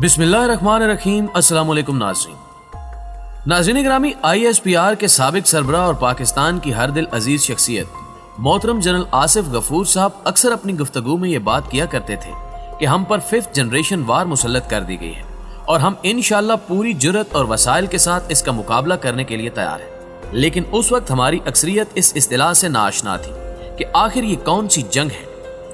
बिस्मिल्लाहिर्रहमानिर्रहीम। अस्सलाम वालेकुम नाज़रीन ग्रामी, ISPR के साबिक सरबराह और पाकिस्तान की हर दिल अजीज शख्सियत मोहतरम जनरल आसिफ गफूर साहब अक्सर अपनी गुफ्तगू में ये बात किया करते थे कि हम पर 5th जनरेशन वार मुसल्लत कर दी गई है और हम इंशाअल्लाह पूरी जुर्रत और वसाइल के साथ इसका मुकाबला करने के लिए तैयार हैं। लेकिन उस वक्त हमारी अक्सरियत इस इस्तिलाह से नाआशना थी कि आखिर ये कौन सी जंग है।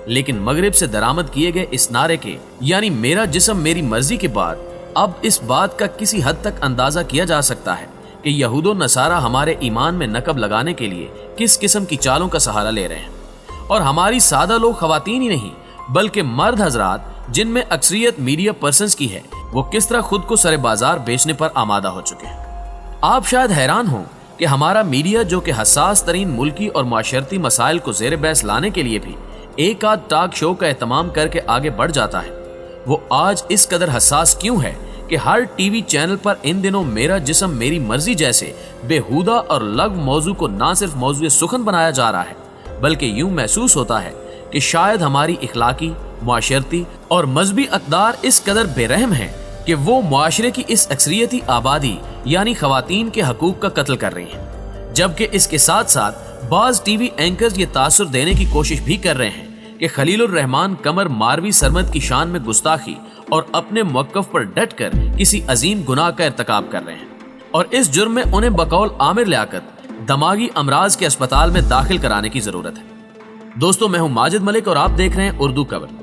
लेकिन मगरिब से दरामद किए गए इस नारे के यानी मेरा जिस्म मेरी मर्जी के बाद अब इस बात का किसी हद तक अंदाजा किया जा सकता है कि यहूदो नसारा हमारे ईमान में नकब लगाने के लिए किस किस्म की चालों का सहारा ले रहे हैं। और हमारी सादा लोग खवातीन ही नहीं बल्कि मर्द हजरात जिनमें अक्सरियत मीडिया पर्सन्स की है, वो किस तरह खुद को सरे बाजार बेचने पर आमादा हो चुके हैं। आप शायद हैरान हों कि हमारा मीडिया जो कि हसास तरीन मुल्की और माशरती मसाइल को जेर बहस लाने के लिए भी एक आध टॉक शो का एहतमाम करके आगे बढ़ जाता है, वो आज इस कदर हसास क्यों है कि हर टीवी चैनल पर इन दिनों मेरा जिस्म मेरी मर्जी जैसे बेहुदा और लग मौजू को ना सिर्फ मौजू सुखन बनाया जा रहा है, बल्कि यूं महसूस होता है कि शायद हमारी इखलाकी, मुआशरती और मजहबी अक़दार इस कदर बेरहम हैं कि वो मुआशरे की इस अक्सरियती आबादी यानी खवातीन के हकूक का कत्ल कर रही हैं। जबकि इसके साथ साथ बाज टीवी एंकर्स ये तासुर देने की कोशिश भी कर रहे हैं कि खलीलुर रहमान कमर मारवी सरमद की शान में गुस्ताखी और अपने मौक़िफ़ पर डट कर किसी अजीम गुनाह का इर्तिकाब कर रहे हैं और इस जुर्म में उन्हें बकौल आमिर लियाकत दमागी अमराज के अस्पताल में दाखिल कराने की जरूरत है। दोस्तों, मैं हूं माजिद मलिक और आप देख रहे हैं उर्दू खबर,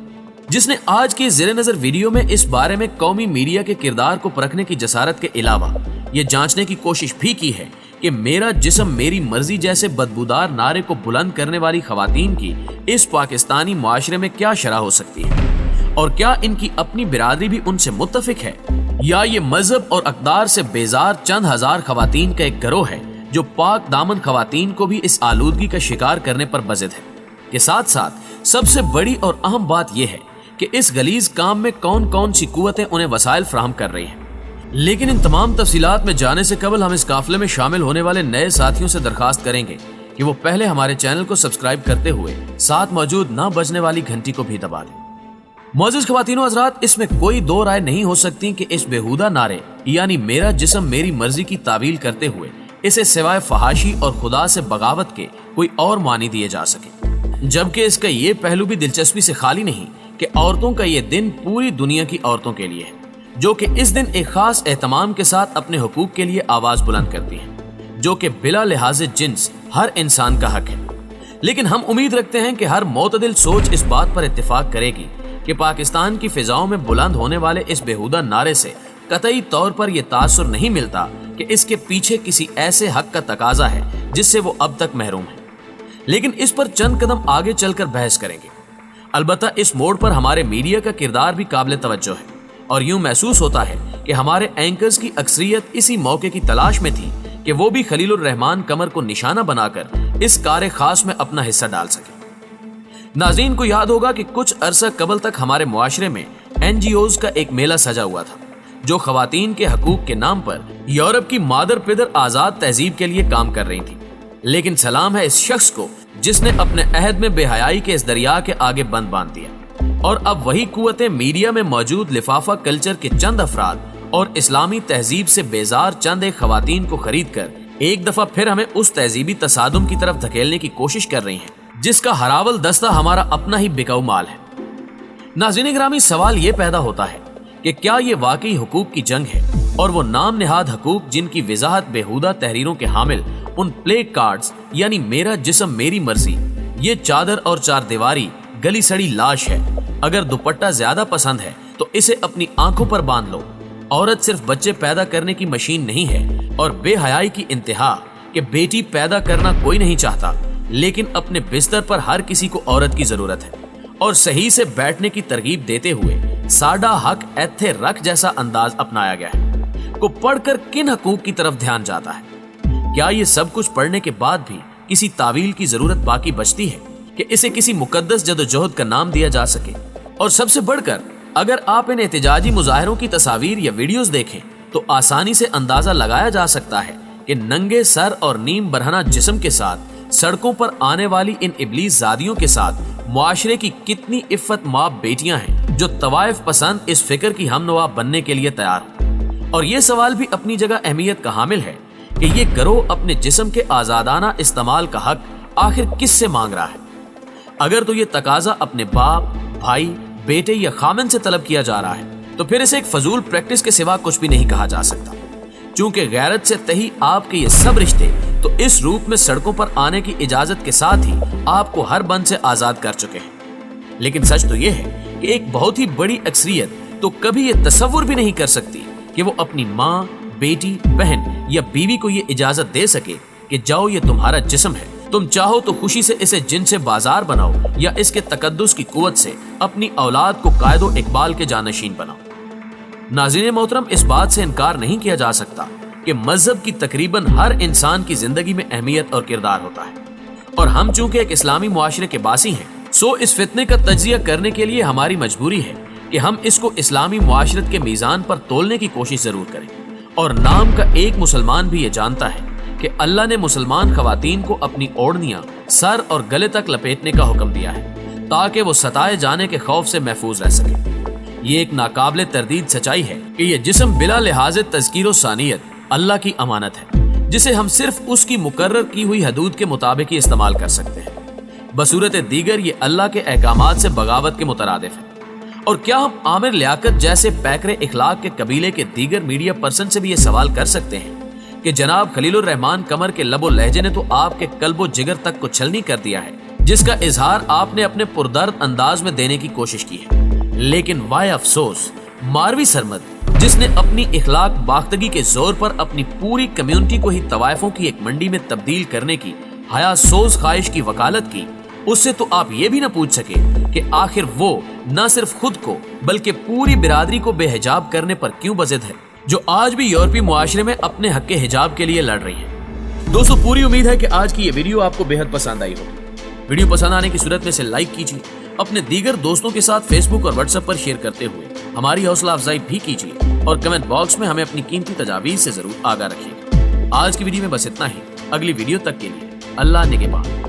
जिसने आज के ज़ेरे नज़र वीडियो में इस बारे में कौमी मीडिया के किरदार को परखने की जसारत के अलावा ये जांचने की कोशिश भी की है कि मेरा जिस्म मेरी मर्जी जैसे बदबूदार नारे को बुलंद करने वाली खवातीन की इस पाकिस्तानी मुआशरे में क्या शरह हो सकती है और क्या इनकी अपनी बिरादरी भी उनसे मुत्तफिक है, या ये मजहब और अक़दार से बेजार चंद हजार खवातीन का एक गिरोह है जो पाक दामन खवातीन को भी इस आलूदगी का शिकार करने पर बज़िद है। के साथ साथ सबसे बड़ी और अहम बात यह है कि इस गलीज काम में कौन कौन सी कुव्वतें उन्हें वसाइल फराहम कर रही हैं। लेकिन इन तमाम तफसीलात में जाने से कबल हम इस काफिले में शामिल होने वाले नए साथियों से दरखास्त करेंगे कि वो पहले हमारे चैनल को सब्सक्राइब करते हुए साथ मौजूद ना बजने वाली घंटी को भी दबा दें। मौजूद ख्वातीनो हज़रात, इसमें कोई दो राय नहीं हो सकती कि इस बेहुदा नारे यानी मेरा जिस्म मेरी मर्जी की तावील करते हुए इसे सिवाय फहाशी और खुदा से बगावत के कोई और मानी दिए जा सके। जबकि इसका ये पहलू भी दिलचस्पी से खाली नहीं कि औरतों का ये दिन पूरी दुनिया की औरतों के लिए है, जो कि इस दिन एक खास एहतमाम के साथ अपने हुकूक के लिए आवाज बुलंद करती हैं, जो कि बिला लिहाज जिन्स हर इंसान का हक है। लेकिन हम उम्मीद रखते हैं कि हर मोतदिल सोच इस बात पर इत्तेफाक करेगी कि पाकिस्तान की फिजाओं में बुलंद होने वाले इस बेहुदा नारे से कतई तौर पर यह तासुर नहीं मिलता कि इसके पीछे किसी ऐसे हक का तकाजा है जिससे वो अब तक महरूम है। लेकिन इस पर चंद कदम आगे चलकर बहस करेंगे। अलबत्ता इस मोड़ पर हमारे मीडिया का किरदार भी काबिल तवज्जो है और यूं महसूस होता है कि हमारे एंकर्स की अक्सरियत इसी मौके की तलाश में थी कि वो भी खलीलुर रहमान कमर को निशाना बनाकर इस कार्य खास में अपना हिस्सा डाल सके। नाज़रीन को याद होगा कि कुछ अरसा कबल तक हमारे मुआशरे में NGOs का एक मेला सजा हुआ था जो खवातीन के हकूक के नाम पर यूरोप की मादर पिदर आजाद तहजीब के लिए काम कर रही थी। लेकिन सलाम है इस शख्स को जिसने अपने अहद में बेहयाई के इस दरिया के आगे बंद बांध दिया और अब वही कुव्वतें मीडिया में मौजूद लिफाफा कल्चर के चंद अफराद और इस्लामी तहजीब से बेजार चंद एक खवातीन को खरीद कर एक दफा फिर हमें उस तहजीबी तसादुम की तरफ धकेलने की कोशिश कर रही हैं जिसका हरावल दस्ता हमारा अपना ही बिकाऊ माल है। नाज़रीन ग्रामी, सवाल ये पैदा होता है कि क्या ये वाकई हुकूक की जंग है और वो नाम निहाद हकूक जिनकी वजाहत बेहुदा तहरीरों के हामिल उन प्ले कार्ड्स यानी मेरा जिस्म मेरी मर्जी, ये चादर और चार दीवारी गली सड़ी लाश है। अगर दुपट्टा ज्यादा पसंद है तो इसे अपनी आंखों पर बांध लो। औरत सिर्फ बच्चे पैदा करने की मशीन नहीं है और बेहयाई की इंतहा कि बेटी पैदा करना कोई नहीं चाहता, लेकिन अपने बिस्तर पर हर किसी को औरत की जरूरत है और सही से बैठने की तरगीब देते हुए साडा हक एथे रख जैसा अंदाज अपनाया गया है को पढ़कर किन हकूक की तरफ ध्यान जाता है। क्या ये सब कुछ पढ़ने के बाद भी किसी तावील की जरूरत बाकी बचती है कि इसे किसी मुकद्दस जदोजहद का नाम दिया जा सके। और सबसे बढ़कर अगर आप इन एहतजाजी मुजाहिरों की तस्वीर या वीडियोस देखें तो आसानी से अंदाजा लगाया जा सकता है कि नंगे सर और नीम बरहना जिस्म के साथ सड़कों पर आने वाली इन इब्लीस ज़ादियों के साथ मुआशरे की कितनी इफ़्फ़त माब बेटियां हैं जो तवाइफ पसंद इस फिक्र की हमनवा बनने के लिए तैयार हो। और ये सवाल भी अपनी जगह अहमियत का हामिल है कि ये गिरोह अपने जिस्म के आज़ादाना इस्तेमाल का हक आखिर किससे मांग रहा है। अगर तो ये तकाजा अपने बाप, भाई, बेटे या खामन से तलब किया जा रहा है तो फिर इसे एक फजूल प्रैक्टिस के सिवा कुछ भी नहीं कहा जा सकता। चूंकि गैरत से तही आपके ये सब रिश्ते तो इस रूप में सड़कों पर आने की इजाजत के साथ ही आपको हर बंद से आजाद कर चुके हैं। लेकिन सच तो यह है कि एक बहुत ही बड़ी अक्सरियत तो कभी ये तसव्वुर भी नहीं कर सकती कि वो अपनी माँ, बेटी, बहन या बीवी को ये इजाजत दे सके कि जाओ ये तुम्हारा जिस्म है, तुम चाहो तो खुशी से इसे जिन से बाजार बनाओ या इसके तकद्दुस की कुव्वत से अपनी औलाद को कायदो इकबाल के जानशीन बनाओ। नाज़रीन मोहतरम, इस बात से इनकार नहीं किया जा सकता कि मजहब की तकरीबन हर इंसान की जिंदगी में अहमियत और किरदार होता है और हम चूंकि एक इस्लामी मुआशरे के बासी हैं, सो इस फितने का तज्जिया करने के लिए हमारी मजबूरी है कि हम इसको इस्लामी मुआशरत के मीज़ान पर तोलने की कोशिश जरूर करें। और नाम का एक मुसलमान भी ये जानता है कि अल्लाह ने मुसलमान खवातीन को अपनी ओढ़नियां सर और गले तक लपेटने का हुक्म दिया है ताकि वो सताए जाने के खौफ से महफूज रह सके। ये एक नाकाबिले तरदीद सच्चाई है कि ये जिस्म बिला लिहाज तज़कीर व सानियत अल्लाह की अमानत है जिसे हम सिर्फ उसकी मुकर्रर की हुई हदूद के मुताबिक ही इस्तेमाल कर सकते हैं। बसूरत दीगर ये अल्लाह के अहकामात से बगावत के मुतरादिफ है। और क्या हम आमिर लियाकत जैसे पैकरे इखलाक के कबीले के दीगर मीडिया पर्सन से भी ये सवाल कर सकते हैं कि जनाब खलीलुर रहमान कमर के लबो लहजे ने तो आपके कल्बो जिगर तक को छलनी कर दिया है, जिसका इजहार आपने अपने पुरदर्द अंदाज में देने की कोशिश की है। लेकिन वाय अफसोस, मारवी सरमद जिसने अपनी इखलाक बाख्तगी के जोर पर अपनी पूरी कम्युनिटी को ही तवाइफों की एक मंडी में तब्दील करने की हया सोज ख्वाहिश की वकालत की, उससे तो आप ये भी ना पूछ सके कि आखिर वो न सिर्फ खुद को बल्कि पूरी बिरादरी को बेहिजाब करने पर क्यों बज़िद है, जो आज भी यूरोपीय मुआशरे में अपने हक के हिजाब के लिए लड़ रही है। दोस्तों, पूरी उम्मीद है कि आज की ये वीडियो आपको बेहद पसंद आई होगी। वीडियो पसंद आने की सूरत में इसे लाइक कीजिए, अपने दीगर दोस्तों के साथ फेसबुक और व्हाट्सएप पर शेयर करते हुए हमारी हौसला अफजाई भी कीजिए और कमेंट बॉक्स में हमें अपनी कीमती तजावीज़ से जरूर आगाह रखिएगा। आज की वीडियो में बस इतना ही। अगली वीडियो तक के लिए अल्लाह निगहबान।